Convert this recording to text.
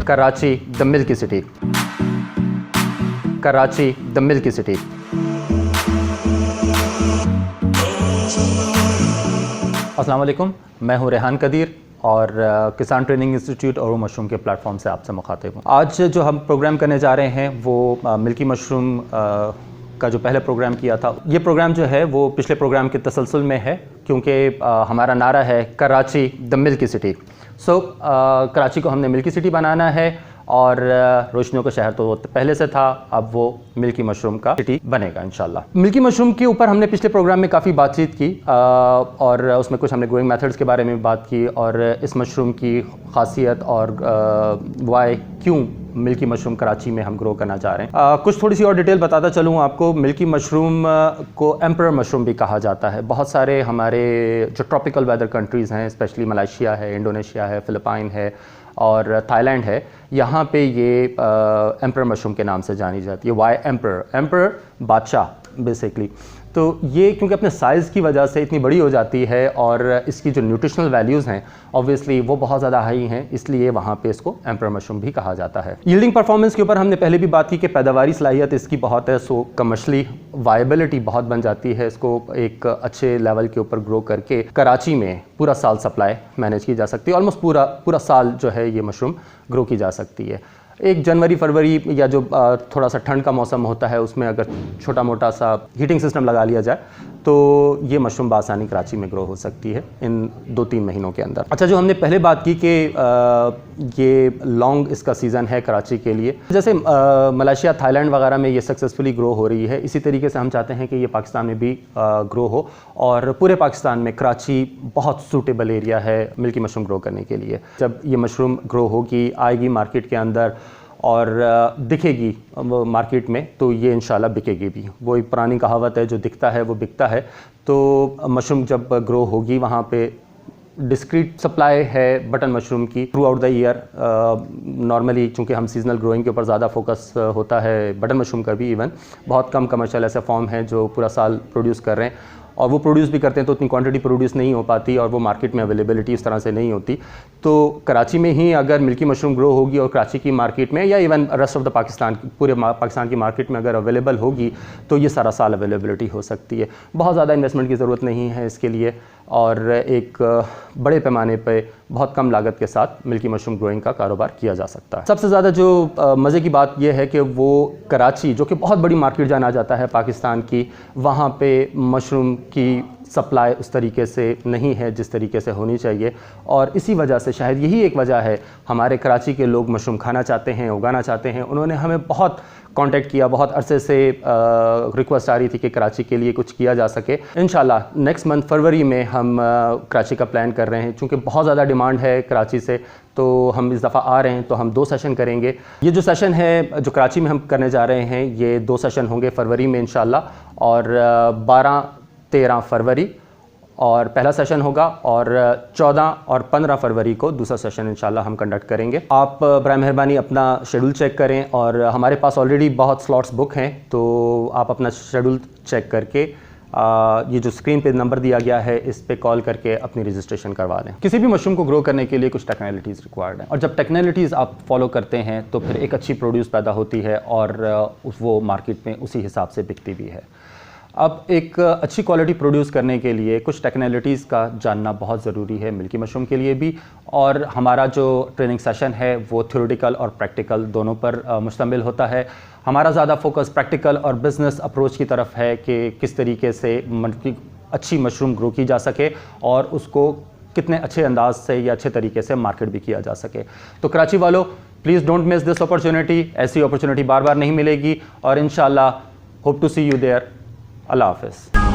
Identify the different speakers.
Speaker 1: Karachi the milky city, Karachi the milky city. अस्सलाम वालेकुम, मैं हूं रेहान कदीर और किसान ट्रेनिंग इंस्टीट्यूट और मशरूम के प्लेटफॉर्म से आपसे मुखातिब हूँ। आज जो हम प्रोग्राम करने जा रहे हैं वो मिल्की मशरूम का जो पहले प्रोग्राम किया था, ये प्रोग्राम जो है वो पिछले प्रोग्राम के तसलसल में है, क्योंकि हमारा नारा है Karachi the milky city. Karachi को हमने मिल्की सिटी बनाना है और रोशनियों का शहर तो पहले से था, अब वो मिल्की मशरूम का सिटी बनेगा इंशाल्लाह। मिल्की मशरूम के ऊपर हमने पिछले प्रोग्राम में काफ़ी बातचीत की और उसमें कुछ हमने ग्रोइंग मेथड्स के बारे में बात की और इस मशरूम की खासियत और वाई क्यों मिल्की मशरूम कराची में हम ग्रो करना चाह रहे हैं। कुछ थोड़ी सी और डिटेल बताता चलूँ आपको। मिल्की मशरूम को एम्परर मशरूम भी कहा जाता है। बहुत सारे हमारे जो ट्रॉपिकल वेदर कंट्रीज़ हैं, स्पेशली मलेशिया है, इंडोनेशिया है, फ़िलिपाइन है और थाईलैंड है, यहाँ पे ये एम्परर मशरूम के नाम से जानी जाती है। वाई एम्परर, एम्परर बादशाह बेसिकली। तो ये क्योंकि अपने साइज़ की वजह से इतनी बड़ी हो जाती है और इसकी जो न्यूट्रिशनल वैल्यूज़ हैं ऑब्वियसली वो बहुत ज़्यादा हाई हैं, इसलिए वहाँ पे इसको एम्परर मशरूम भी कहा जाता है। यील्डिंग परफॉर्मेंस के ऊपर हमने पहले भी बात की कि पैदावारी सलाहियत इसकी बहुत है, सो कमर्शली वायबिलिटी बहुत बन जाती है। इसको एक अच्छे लेवल के ऊपर ग्रो करके कराची में पूरा साल सप्लाई मैनेज की जा सकती है। ऑलमोस्ट पूरा साल जो है ये मशरूम ग्रो की जा सकती है। एक जनवरी फरवरी या जो थोड़ा सा ठंड का मौसम होता है उसमें अगर छोटा मोटा सा हीटिंग सिस्टम लगा लिया जाए तो ये मशरूम बासानी कराची में ग्रो हो सकती है इन 2-3 महीनों के अंदर। अच्छा, जो हमने पहले बात की कि ये लॉन्ग इसका सीज़न है कराची के लिए, जैसे मलेशिया थाईलैंड वगैरह में ये सक्सेसफुली ग्रो हो रही है, इसी तरीके से हम चाहते हैं कि ये पाकिस्तान में भी ग्रो हो और पूरे पाकिस्तान में कराची बहुत सूटेबल एरिया है मिल्की मशरूम ग्रो करने के लिए। जब ये मशरूम ग्रो होगी, आएगी मार्केट के अंदर और दिखेगी मार्केट में, तो ये इंशाल्लाह बिकेगी भी। वो एक पुरानी कहावत है, जो दिखता है वो बिकता है। तो मशरूम जब ग्रो होगी वहाँ पे डिस्क्रीट सप्लाई है बटन मशरूम की through out the year. Normally चूँकि हम सीजनल ग्रोइंग के ऊपर ज़्यादा फोकस होता है बटन मशरूम का भी, इवन बहुत कम कमर्शियल ऐसे फॉर्म हैं जो पूरा साल प्रोड्यूस कर रहे हैं और वो प्रोड्यूस भी करते हैं तो उतनी क्वांटिटी प्रोड्यूस नहीं हो पाती और वो मार्केट में अवेलेबिलिटी इस तरह से नहीं होती। तो कराची में ही अगर मिल्की मशरूम ग्रो होगी और कराची की मार्केट में या even rest of the Pakistan, पूरे पाकिस्तान की मार्केट में अगर अवेलेबल होगी तो ये सारा साल अवेलेबिलिटी हो सकती है। बहुत ज़्यादा इन्वेस्टमेंट की ज़रूरत नहीं है इसके लिए और एक बड़े पैमाने पे बहुत कम लागत के साथ मिल्की मशरूम ग्रोइंग का कारोबार किया जा सकता है। सबसे ज़्यादा जो मज़े की बात यह है कि वो कराची, जो कि बहुत बड़ी मार्केट जाना जाता है पाकिस्तान की, वहाँ पे मशरूम की सप्लाई उस तरीके से नहीं है जिस तरीके से होनी चाहिए और इसी वजह से शायद यही एक वजह है हमारे कराची के लोग मशरूम खाना चाहते हैं, उगाना चाहते हैं। उन्होंने हमें बहुत कांटेक्ट किया, बहुत अरसे से रिक्वेस्ट आ रही थी कि कराची के लिए कुछ किया जा सके। इंशाल्लाह नेक्स्ट मंथ फरवरी में हम कराची का प्लान कर रहे हैं। चूँकि बहुत ज़्यादा डिमांड है कराची से, तो हम इस दफ़ा आ रहे हैं तो हम 2 सेशन करेंगे। ये जो सेशन है जो कराची में हम करने जा रहे हैं, ये 2 सेशन होंगे फरवरी में इंशाल्लाह और 12-13 फरवरी और पहला सेशन होगा और 14 और 15 फरवरी को दूसरा सेशन इंशाल्लाह हम कंडक्ट करेंगे। आप बराए मेहरबानी अपना शेड्यूल चेक करें और हमारे पास ऑलरेडी बहुत स्लॉट्स बुक हैं, तो आप अपना शेड्यूल चेक करके ये जो स्क्रीन पे नंबर दिया गया है इस पे कॉल करके अपनी रजिस्ट्रेशन करवा दें। किसी भी मशरूम को ग्रो करने के लिए कुछ टेक्नोलॉजीज़ रिक्वायर्ड हैं और जब टेक्नोलॉजीज़ आप फॉलो करते हैं तो फिर एक अच्छी प्रोड्यूस पैदा होती है और वो मार्केट में उसी हिसाब से बिकती भी है। अब एक अच्छी क्वालिटी प्रोड्यूस करने के लिए कुछ टेक्नोलॉजीज़ का जानना बहुत ज़रूरी है मिल्की मशरूम के लिए भी, और हमारा जो ट्रेनिंग सेशन है वो थ्योरेटिकल और प्रैक्टिकल दोनों पर मुश्तमिल होता है। हमारा ज़्यादा फोकस प्रैक्टिकल और बिज़नेस अप्रोच की तरफ है कि किस तरीके से अच्छी मशरूम ग्रो की जा सके और उसको कितने अच्छे अंदाज से या अच्छे तरीके से मार्केट भी किया जा सके। तो कराची वालों, please don't miss this opportunity. ऐसी अपॉर्चुनिटी बार बार नहीं मिलेगी और इंशाल्लाह hope to see you there. अल्लाह हाफ़िज़।